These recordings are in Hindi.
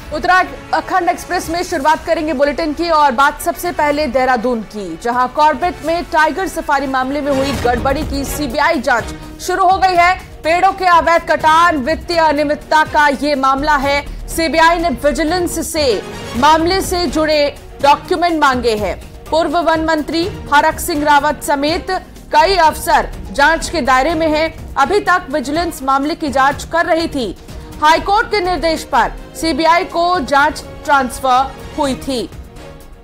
उत्तराखंड एक्सप्रेस में शुरुआत करेंगे बुलेटिन की और बात सबसे पहले देहरादून की, जहां कॉर्बेट में टाइगर सफारी मामले में हुई गड़बड़ी की सीबीआई जांच शुरू हो गई है। पेड़ों के अवैध कटान, वित्तीय अनियमितता का ये मामला है। सीबीआई ने विजिलेंस से मामले से जुड़े डॉक्यूमेंट मांगे हैं। पूर्व वन मंत्री हरक सिंह रावत समेत कई अफसर जांच के दायरे में हैं। अभी तक विजिलेंस मामले की जांच कर रही थी। हाईकोर्ट के निर्देश पर सीबीआई को जांच ट्रांसफर हुई थी।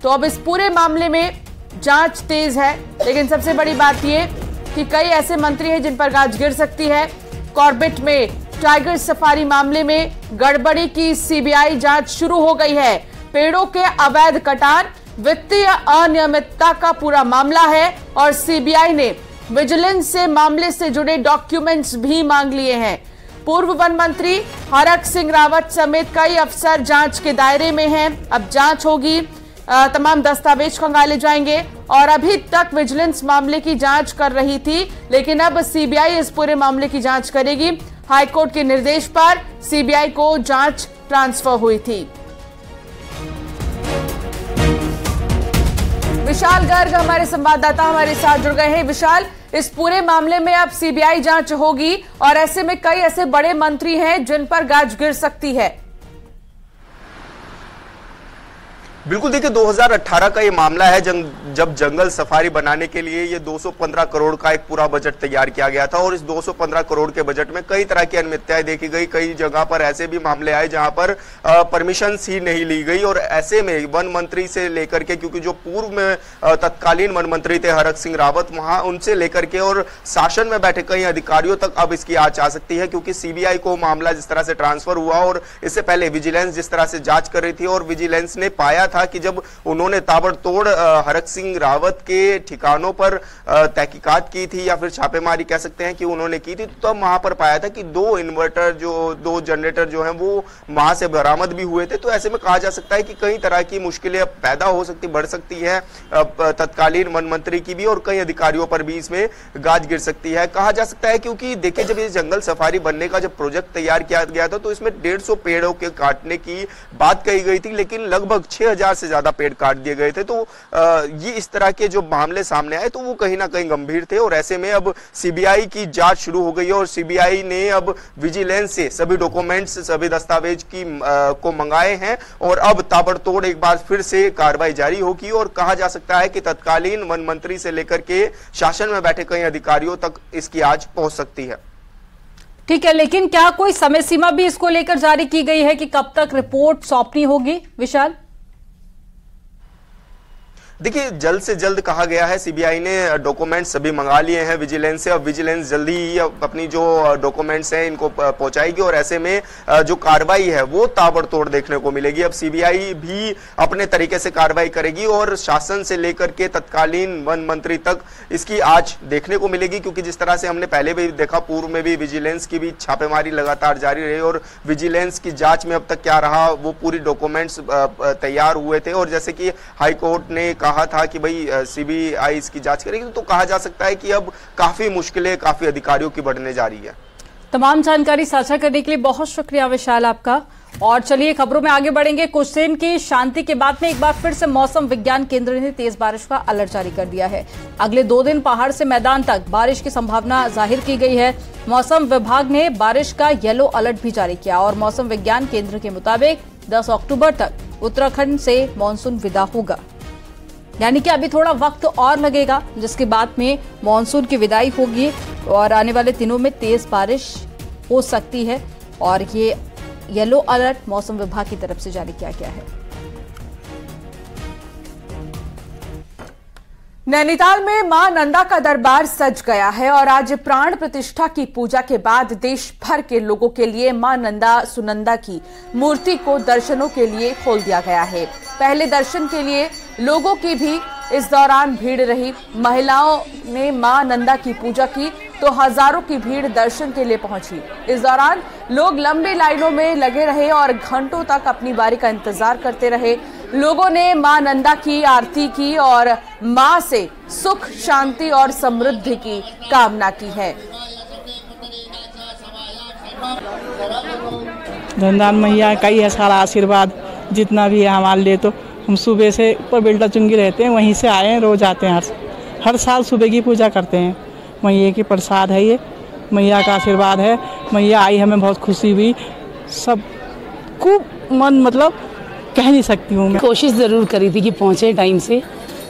तो अब इस पूरे मामले में जांच तेज है, लेकिन सबसे बड़ी बात यह कि कई ऐसे मंत्री हैं जिन पर गाज गिर सकती है। कॉर्बेट में टाइगर सफारी मामले में गड़बड़ी की सीबीआई जांच शुरू हो गई है। पेड़ों के अवैध कटान, वित्तीय अनियमितता का पूरा मामला है और सीबीआई ने विजिलेंस से मामले से जुड़े डॉक्यूमेंट्स भी मांग लिए हैं। पूर्व वन मंत्री हरक सिंह रावत समेत कई अफसर जांच के दायरे में हैं। अब जांच होगी, तमाम दस्तावेज खंगाले जाएंगे और अभी तक विजिलेंस मामले की जांच कर रही थी, लेकिन अब सीबीआई इस पूरे मामले की जांच करेगी। हाईकोर्ट के निर्देश पर सीबीआई को जांच ट्रांसफर हुई थी। विशाल गर्ग हमारे संवाददाता हमारे साथ जुड़ गए हैं। विशाल, इस पूरे मामले में अब सीबीआई जांच होगी और ऐसे में कई ऐसे बड़े मंत्री हैं जिन पर गाज गिर सकती है। बिल्कुल, देखिए 2018 का ये मामला है जब जंगल सफारी बनाने के लिए ये 215 करोड़ का एक पूरा बजट तैयार किया गया था और इस 215 करोड़ के बजट में कई तरह की अनियमितताएं देखी गई। कई जगह पर ऐसे भी मामले आए जहां पर परमिशन ही नहीं ली गई और ऐसे में वन मंत्री से लेकर के, क्योंकि जो पूर्व में तत्कालीन वन मंत्री थे हरक सिंह रावत, वहां उनसे लेकर के और शासन में बैठे कई अधिकारियों तक अब इसकी आंच आ सकती है, क्योंकि सीबीआई को मामला जिस तरह से ट्रांसफर हुआ और इससे पहले विजिलेंस जिस तरह से जांच कर रही थी और विजिलेंस ने पाया था कि जब उन्होंने ताबड़तोड़ हरक सिंह रावत के ठिकानों पर तहकीकात की थी या फिर छापेमारी कह सकते हैं कि उन्होंने की थी, तो तब वहां पर पाया था कि दो जनरेटर जो हैं वो वहां से बरामद भी हुए थे। तो ऐसे में कहा जा सकता है कि कई तरह की मुश्किलें पैदा हो सकती, बढ़ सकती है तत्कालीन वन मंत्री की भी और कई अधिकारियों पर भी इसमें गाज गिर सकती है, कहा जा सकता है। क्योंकि देखिए, जब ये जंगल सफारी बनने का जब प्रोजेक्ट तैयार किया गया था तो इसमें 150 पेड़ों के काटने की बात कही गई थी, लेकिन लगभग 6000 से ज्यादा पेड़ काट दिए गए थे। तो ये इस तरह के जो मामले सामने आए तो वो कहीं ना कहीं गंभीर थे और ऐसे में अब सीबीआई की जांच शुरू हो गई है और सीबीआई ने अब विजिलेंस से सभी डॉक्यूमेंट्स, सभी दस्तावेज को मंगाए हैं और अब ताबड़तोड़ एक बार फिर से कार्रवाई जारी होगी और कहा जा सकता है कि तत्कालीन वन मंत्री से लेकर के शासन में बैठे कई अधिकारियों तक इसकी आज पहुंच सकती है। ठीक है, लेकिन क्या कोई समय सीमा भी इसको लेकर जारी की गई है कि कब तक रिपोर्ट सौंपनी होगी? विशाल, देखिए, जल्द से जल्द कहा गया है, सीबीआई ने डॉक्यूमेंट सभी मंगा लिए हैं विजिलेंस से। अब विजिलेंस जल्दी ही अपनी जो डॉक्यूमेंट्स हैं इनको पहुंचाएगी और ऐसे में जो कार्रवाई है वो ताबड़तोड़ देखने को मिलेगी। अब सीबीआई भी अपने तरीके से कार्रवाई करेगी और शासन से लेकर के तत्कालीन वन मंत्री तक इसकी आज देखने को मिलेगी, क्योंकि जिस तरह से हमने पहले भी देखा, पूर्व में भी विजिलेंस की भी छापेमारी लगातार जारी रही और विजिलेंस की जांच में अब तक क्या रहा, वो पूरी डॉक्यूमेंट्स तैयार हुए थे और जैसे कि हाईकोर्ट ने कहा था कि भाई सीबीआई इसकी जांच करेगी, तो कहा जा सकता है कि अब काफी मुश्किलें काफी अधिकारियों की बढ़ने जा रही है। तमाम जानकारी साझा करने के लिए बहुत शुक्रिया विशाल आपका। और चलिए खबरों में आगे बढ़ेंगे। कुछ दिन की शांति के बाद में एक बार फिर से मौसम विज्ञान केंद्र ने तेज बारिश का अलर्ट जारी कर दिया है। अगले 2 दिन पहाड़ से मैदान तक बारिश की संभावना जाहिर की गई है। मौसम विभाग ने बारिश का येलो अलर्ट भी जारी किया और मौसम विज्ञान केंद्र के मुताबिक 10 अक्टूबर तक उत्तराखंड से मानसून विदा होगा, यानी कि अभी थोड़ा वक्त और लगेगा, जिसके बाद में मानसून की विदाई होगी और आने वाले दिनों में तेज बारिश हो सकती है और ये येलो अलर्ट मौसम विभाग की तरफ से जारी किया गया है। नैनीताल में मां नंदा का दरबार सज गया है और आज प्राण प्रतिष्ठा की पूजा के बाद देश भर के लोगों के लिए मां नंदा सुनंदा की मूर्ति को दर्शनों के लिए खोल दिया गया है। पहले दर्शन के लिए लोगों की भी इस दौरान भीड़ रही। महिलाओं ने मां नंदा की पूजा की तो हजारों की भीड़ दर्शन के लिए पहुंची। इस दौरान लोग लंबी लाइनों में लगे रहे और घंटों तक अपनी बारी का इंतजार करते रहे। लोगों ने मां नंदा की आरती की और मां से सुख, शांति और समृद्धि की कामना की है। धनदान मैया का ही है सारा आशीर्वाद जितना भी है हमारे लिए। तो हम सुबह से ऊपर बेल्टा चुंगी रहते हैं, वहीं से आए हैं, रोज आते हैं, हर साल सुबह की पूजा करते हैं। मैया की प्रसाद है ये, मैया का आशीर्वाद है। मैया आई, हमें बहुत खुशी हुई, सब खूब मन मतलब कह नहीं सकती हूँ मैं। कोशिश ज़रूर करी थी कि पहुँचे टाइम से,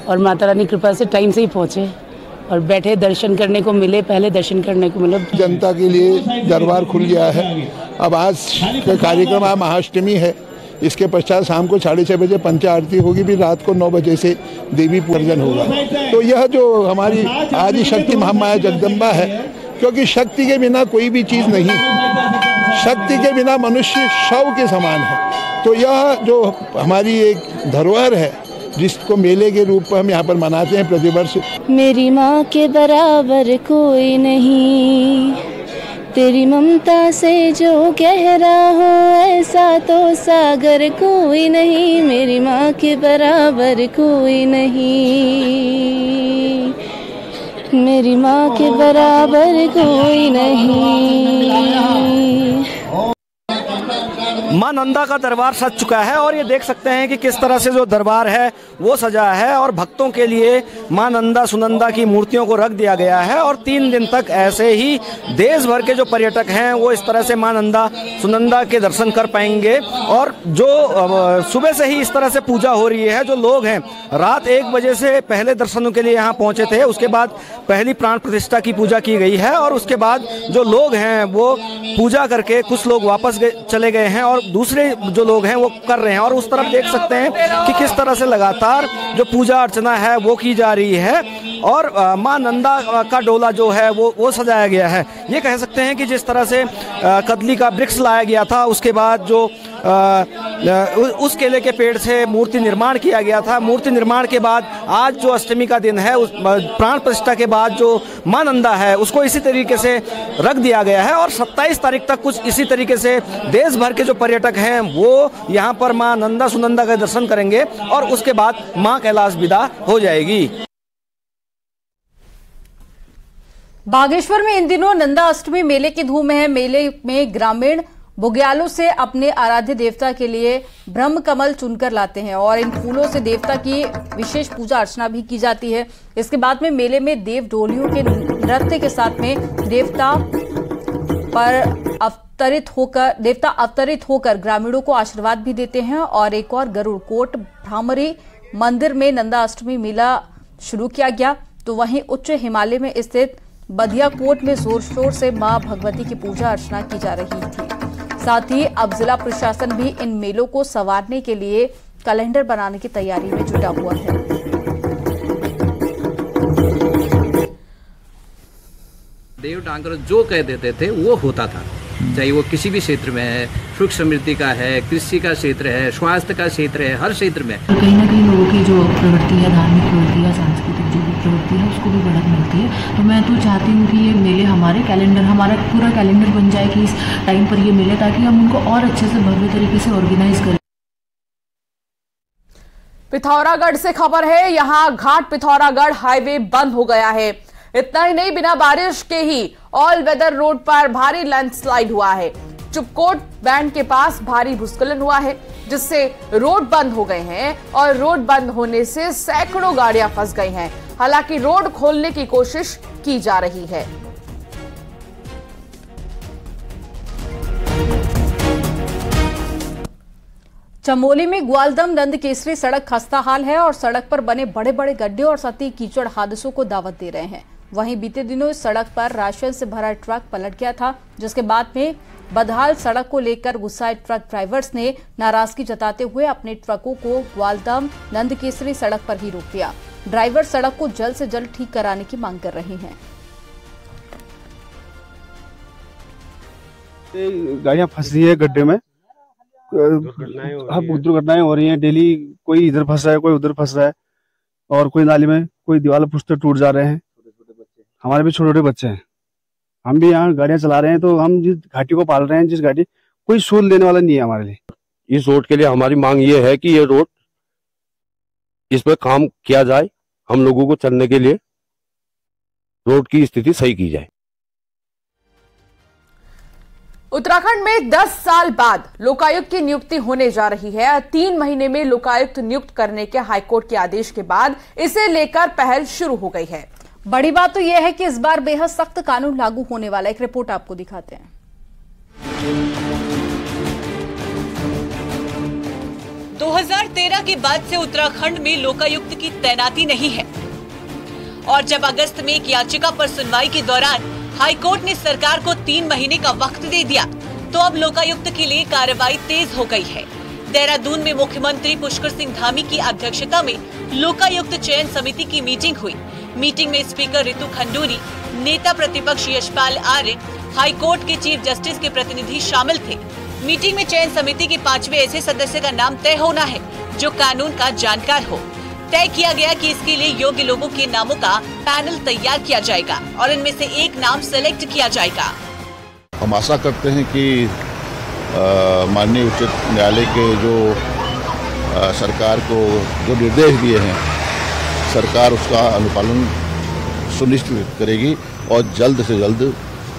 और माता रानी कृपा से टाइम से ही पहुँचे और बैठे दर्शन करने को मिले, पहले दर्शन करने को मिले। जनता के लिए दरबार खुल गया है। अब आज का कार्यक्रम आज महाअष्टमी है, इसके पश्चात शाम को 6:30 बजे पंचा आरती होगी, भी रात को 9 बजे से देवी पूजन होगा। तो यह जो हमारी आदि शक्ति महामाया जगदम्बा है, क्योंकि शक्ति के बिना कोई भी चीज़ नहीं, शक्ति के बिना मनुष्य शव के समान है। तो यह जो हमारी एक धरोहर है, जिसको मेले के रूप में हम यहाँ पर मनाते हैं प्रतिवर्ष। मेरी माँ के बराबर कोई नहीं, तेरी ममता से जो गहरा हो ऐसा तो सागर कोई नहीं। मेरी माँ के बराबर कोई नहीं, मेरी माँ के बराबर कोई नहीं। मां नंदा का दरबार सज चुका है और ये देख सकते हैं कि किस तरह से जो दरबार है वो सजा है और भक्तों के लिए मां नंदा सुनंदा की मूर्तियों को रख दिया गया है। और 3 दिन तक ऐसे ही देश भर के जो पर्यटक हैं वो इस तरह से मां नंदा सुनंदा के दर्शन कर पाएंगे। और जो सुबह से ही इस तरह से पूजा हो रही है, जो लोग हैं रात 1 बजे से पहले दर्शनों के लिए यहाँ पहुँचे थे, उसके बाद पहली प्राण प्रतिष्ठा की पूजा की गई है और उसके बाद जो लोग हैं वो पूजा करके कुछ लोग वापस चले गए हैं और दूसरे जो लोग हैं वो कर रहे हैं। और उस तरफ देख सकते हैं कि किस तरह से लगातार जो पूजा अर्चना है वो की जा रही है और मां नंदा का डोला जो है वो सजाया गया है। ये कह सकते हैं कि जिस तरह से कदली का वृक्ष लाया गया था, उसके बाद जो उस केले के पेड़ से मूर्ति निर्माण किया गया था, मूर्ति निर्माण के बाद आज जो अष्टमी का दिन है, उस प्राण प्रतिष्ठा के बाद जो मां नंदा है उसको इसी तरीके से रख दिया गया है। और 27 तारीख तक कुछ इसी तरीके से देश भर के जो पर्यटक हैं वो यहाँ पर मां नंदा सुनंदा का दर्शन करेंगे और उसके बाद मां कैलाश विदा हो जाएगी। बागेश्वर में इन दिनों नंदा अष्टमी मेले की धूम है। मेले में ग्रामीण बुग्यालों से अपने आराध्य देवता के लिए ब्रह्म कमल चुनकर लाते हैं और इन फूलों से देवता की विशेष पूजा अर्चना भी की जाती है। इसके बाद में मेले में देव डोलियों के नृत्य के साथ में देवता अवतरित होकर ग्रामीणों को आशीर्वाद भी देते हैं। और एक और गरुड़ कोट भ्रामरी मंदिर में नंदा अष्टमी मेला शुरू किया गया, तो वहीं उच्च हिमालय में स्थित बधिया कोट में जोर शोर से मां भगवती की पूजा अर्चना की जा रही थी। साथ ही अब जिला प्रशासन भी इन मेलों को संवारने के लिए कैलेंडर बनाने की तैयारी में जुटा हुआ है। देव डांगर जो कह देते थे वो होता था, चाहे वो किसी भी क्षेत्र में है, सुख समृद्धि का है, कृषि का क्षेत्र है, स्वास्थ्य का क्षेत्र है, हर क्षेत्र में। कहीं ना कहीं लोगों की जो प्रवृत्ति है, धार्मिक प्रवृत्ति है, सांस्कृतिक जो भी प्रवृत्ति है, उसको भी बढ़त मिलती है। तो मैं तो चाहती हूँ कि ये मेले हमारे कैलेंडर, हमारा पूरा कैलेंडर बन जाए कि इस टाइम पर ये मिले, ताकि हम उनको और अच्छे से भव्य तरीके से ऑर्गेनाइज करें। पिथौरागढ़ से खबर है, यहाँ घाट पिथौरागढ़ हाईवे बंद हो गया है। इतना ही नहीं, बिना बारिश के ही ऑल वेदर रोड पर भारी लैंडस्लाइड हुआ है। चुपकोट बैंड के पास भारी भूस्खलन हुआ है, जिससे रोड बंद हो गए हैं और रोड बंद होने से सैकड़ों गाड़ियां फंस गई हैं। हालांकि रोड खोलने की कोशिश की जा रही है। चमोली में ग्वालदम नंद केसरी सड़क खस्ता हाल है और सड़क पर बने बड़े बड़े गड्ढे और साथ ही कीचड़ हादसों को दावत दे रहे हैं। वहीं बीते दिनों इस सड़क पर राशन से भरा ट्रक पलट गया था, जिसके बाद में बदहाल सड़क को लेकर गुस्साए ट्रक ड्राइवर्स ने नाराजगी जताते हुए अपने ट्रकों को ग्वालदम नंद केसरी सड़क पर ही रोक दिया। ड्राइवर सड़क को जल्द से जल्द ठीक कराने की मांग कर रहे हैं। गाड़ियां फंस रही है गड्ढे में, दुर्घटनाएं हो रही हैं डेली। कोई इधर फंस रहा है, कोई उधर फंस रहा है और कोई नाली में, कोई दीवार पुस्तर टूट जा रहे हैं। हमारे भी छोटे छोटे बच्चे हैं, हम भी यहाँ गाड़ियां चला रहे हैं, तो हम जिस घाटी को पाल रहे हैं, जिस घाटी कोई सूद लेने वाला नहीं है हमारे लिए। इस रोड के लिए हमारी मांग ये है कि ये रोड, इस पर काम किया जाए, हम लोगों को चलने के लिए रोड की स्थिति सही की जाए। उत्तराखंड में 10 साल बाद लोकायुक्त की नियुक्ति होने जा रही है। 3 महीने में लोकायुक्त नियुक्त करने के हाईकोर्ट के आदेश के बाद इसे लेकर पहल शुरू हो गई है। बड़ी बात तो यह है कि इस बार बेहद सख्त कानून लागू होने वाला है। एक रिपोर्ट आपको दिखाते हैं। 2013 के बाद से उत्तराखंड में लोकायुक्त की तैनाती नहीं है और जब अगस्त में एक याचिका पर सुनवाई के दौरान हाईकोर्ट ने सरकार को 3 महीने का वक्त दे दिया तो अब लोकायुक्त के लिए कार्रवाई तेज हो गई है। देहरादून में मुख्यमंत्री पुष्कर सिंह धामी की अध्यक्षता में लोकायुक्त चयन समिति की मीटिंग हुई। मीटिंग में स्पीकर रितु खंडूरी, नेता प्रतिपक्ष यशपाल आर्य, हाईकोर्ट के चीफ जस्टिस के प्रतिनिधि शामिल थे। मीटिंग में चयन समिति के 5वें ऐसे सदस्य का नाम तय होना है जो कानून का जानकार हो। तय किया गया कि इसके लिए योग्य लोगों के नामों का पैनल तैयार किया जाएगा और इनमें से एक नाम सेलेक्ट किया जाएगा। हम आशा करते हैं कि माननीय उच्च न्यायालय के जो सरकार को जो निर्देश दिए हैं, सरकार उसका अनुपालन सुनिश्चित करेगी और जल्द से जल्द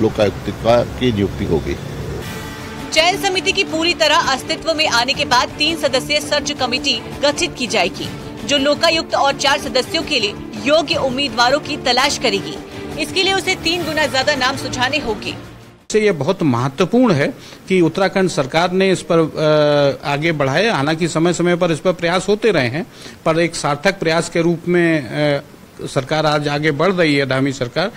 लोकायुक्त की नियुक्ति होगी। चयन समिति की पूरी तरह अस्तित्व में आने के बाद 3 सदस्यीय सर्च कमेटी गठित की जाएगी जो लोकायुक्त और 4 सदस्यों के लिए योग्य उम्मीदवारों की तलाश करेगी। इसके लिए उसे 3 गुना ज्यादा नाम सुझाने होंगे। ये बहुत महत्वपूर्ण है कि उत्तराखंड सरकार ने इस पर आगे बढ़ाए। हालांकि समय समय पर इस पर प्रयास होते रहे हैं, पर एक सार्थक प्रयास के रूप में सरकार आज आगे बढ़ रही है, धामी सरकार।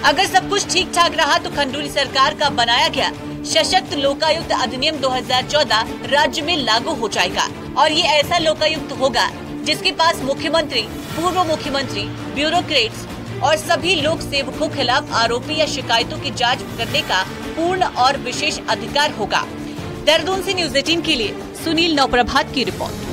अगर सब कुछ ठीक ठाक रहा तो खंडूरी सरकार का बनाया गया सशक्त लोकायुक्त अधिनियम 2014 राज्य में लागू हो जाएगा और ये ऐसा लोकायुक्त होगा जिसके पास मुख्यमंत्री, पूर्व मुख्यमंत्री, ब्यूरोक्रेट्स और सभी लोक सेवकों खिलाफ आरोपी या शिकायतों की जांच करने का पूर्ण और विशेष अधिकार होगा। देहरादून से न्यूज़ 18 के लिए सुनील नवप्रभात की रिपोर्ट।